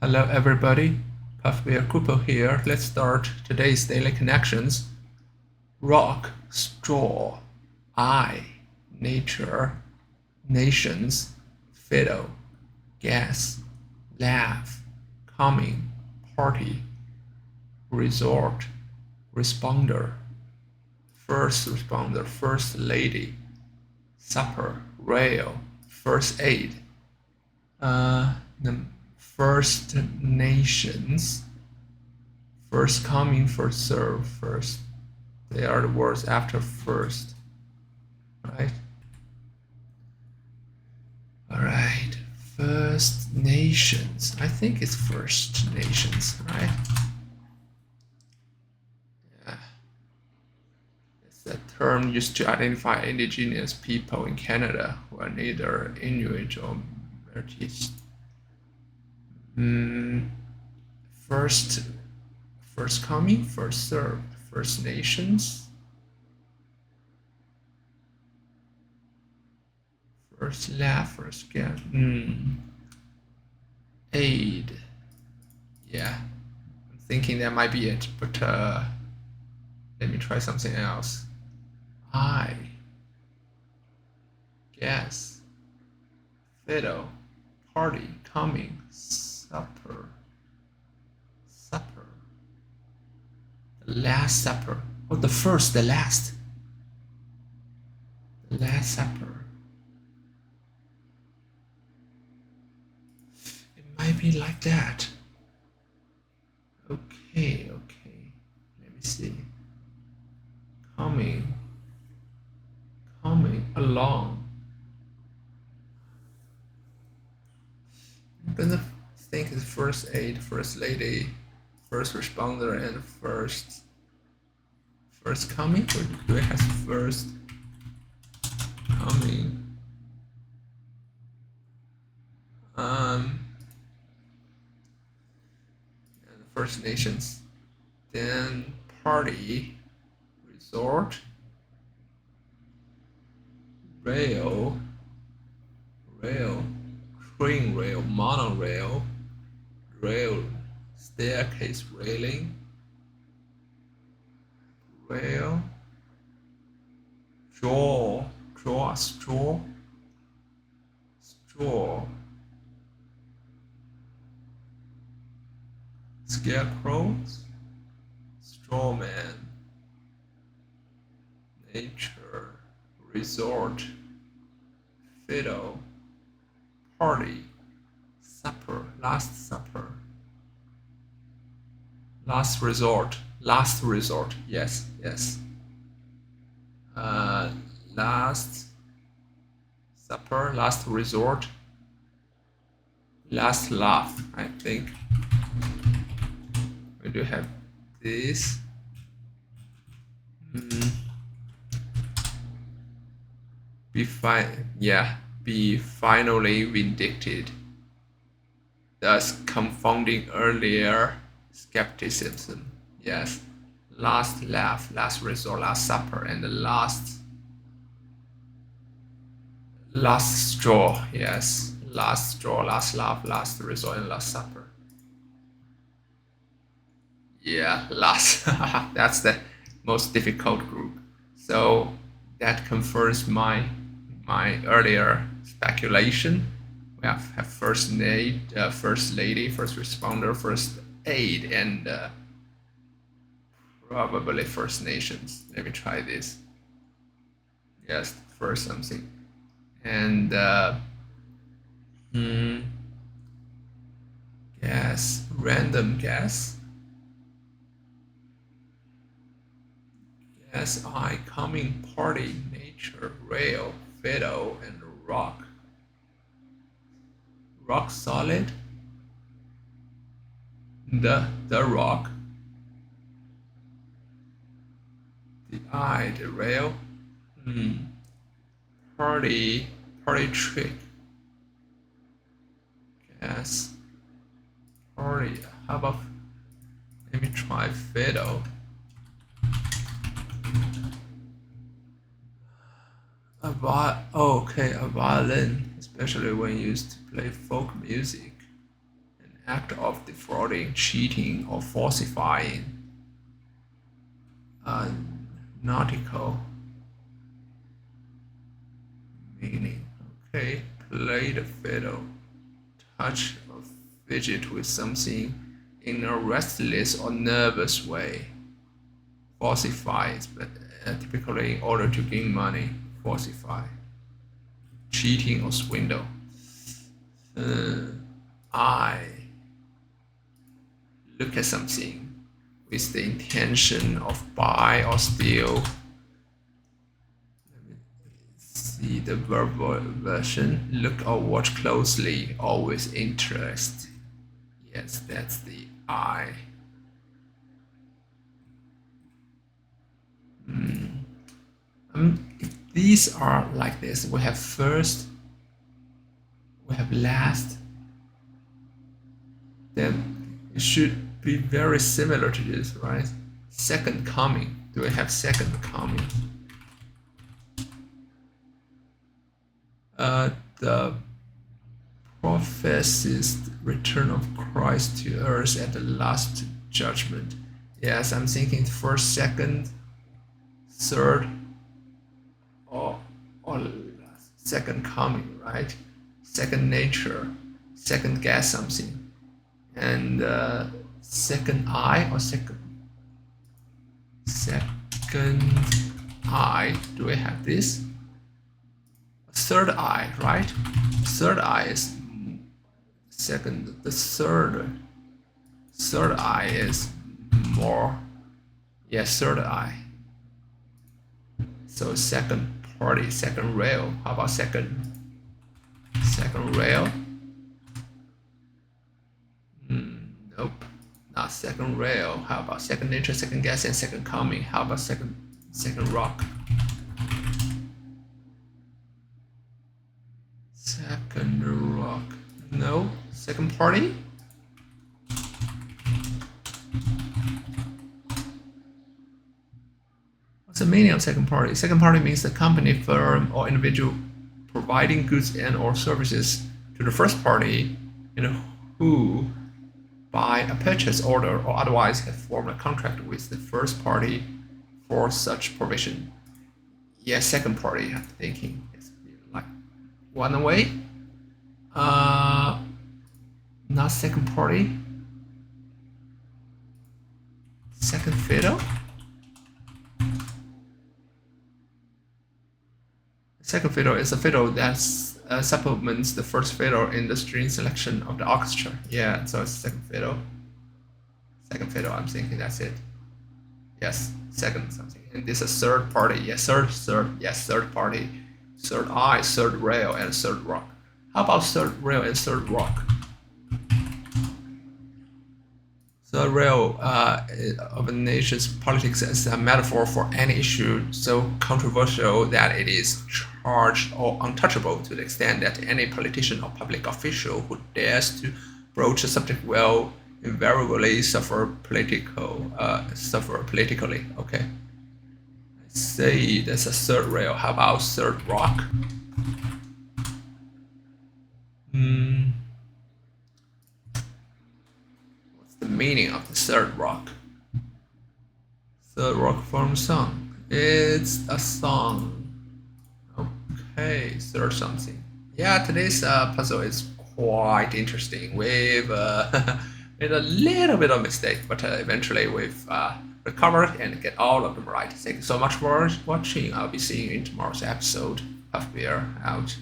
Hello everybody, Puff Bear Cooper here. Let's start today's daily connections. Rock, straw, I, nature, nations, fiddle, gas, laugh, coming, party, resort, responder, first responder, first lady, supper, rail, first aid, the First Nations, first coming, first serve, first. They are the words after first, right? All right, First Nations. I think it's First Nations, right? Yeah. It's a term used to identify indigenous people in Canada who are neither Inuit or Métis. First coming, first served, First Nations, first laugh, first get. Aid. Yeah, I'm thinking that might be it, but let me try something else. I guess. Fiddle. Party. Coming. Supper. Supper. The Last Supper. Oh, the first, the last. The Last Supper. It might be like that. Okay. Let me see. Coming along. I'm gonna think it's first aid, first lady, first responder, and first coming. Or do it has first coming? And First Nations, then party, resort, rail, crane rail, monorail, rail, staircase railing, rail, straw, scarecrows, straw man, nature, resort, fiddle, party, supper, last supper, last resort, yes. Last supper, last resort, last laugh. I think we do have this. Be finally vindicted, thus confounding earlier skepticism. Yes, last laugh, last resort, last supper, and the last straw. Yes, last straw, last laugh, last resort, and last supper. Yeah, last. That's the most difficult group. So that confirms my earlier speculation. We have first lady, first responder, first aid, and probably First Nations. Let me try this. Yes, first something, and guess, random guess. Guess I coming, party, nature, rail, fiddle, and rock. Rock solid. The rock. The eye, the rail. Party trick. Guess party. How about, let me try fiddle. A violin, especially when used to play folk music. An act of defrauding, cheating, or falsifying. Nautical meaning. Okay, play the fiddle, touch or fidget with something in a restless or nervous way. Falsify, but typically in order to gain money. Falsify, cheating or swindle. I look at something with the intention of buy or steal. Let me see the verbal version. Look or watch closely, always interest. Yes, that's the I. If these are like this, we have first, we have last, then it should be very similar to this, right? Second coming. Do we have second coming? The prophesied return of Christ to earth at the last judgment. Yes, I'm thinking first, second, third, or second coming, right? Second nature, second guess something, and second eye or second eye. Do we have this? Third eye, right? Third eye is second. The third eye is more. Yes, third eye. So second party, second rail. How about second rail? Nope, not second rail. How about second nature, second guess, and second coming? How about second rock? Second rock. No. Second party? What's the meaning of second party? Second party means the company, firm, or individual providing goods and or services to the first party, who by a purchase order or otherwise have formed a contract with the first party for such provision. Yes, second party, I'm thinking. It's like one away. Not second party. Second fiddle. Second fiddle is a fiddle that supplements the first fiddle in the string selection of the orchestra. Yeah, so it's second fiddle. Second fiddle, I'm thinking that's it. Yes, second something. And this is third party. Yes, third. Yes, third party. Third eye, third rail, and third rock. How about third rail and third rock? Third rail of a nation's politics is a metaphor for any issue so controversial that it is charged or untouchable, to the extent that any politician or public official who dares to broach the subject will invariably suffer politically. Okay. Let's say there's a third rail. How about third rock? What's the meaning of the third rock? Third rock form song. It's a song. Okay, third something. Yeah, today's puzzle is quite interesting. We've made a little bit of mistake, but eventually we've recovered and get all of them right. Thank you so much for watching. I'll be seeing you in tomorrow's episode. Puff Bear out.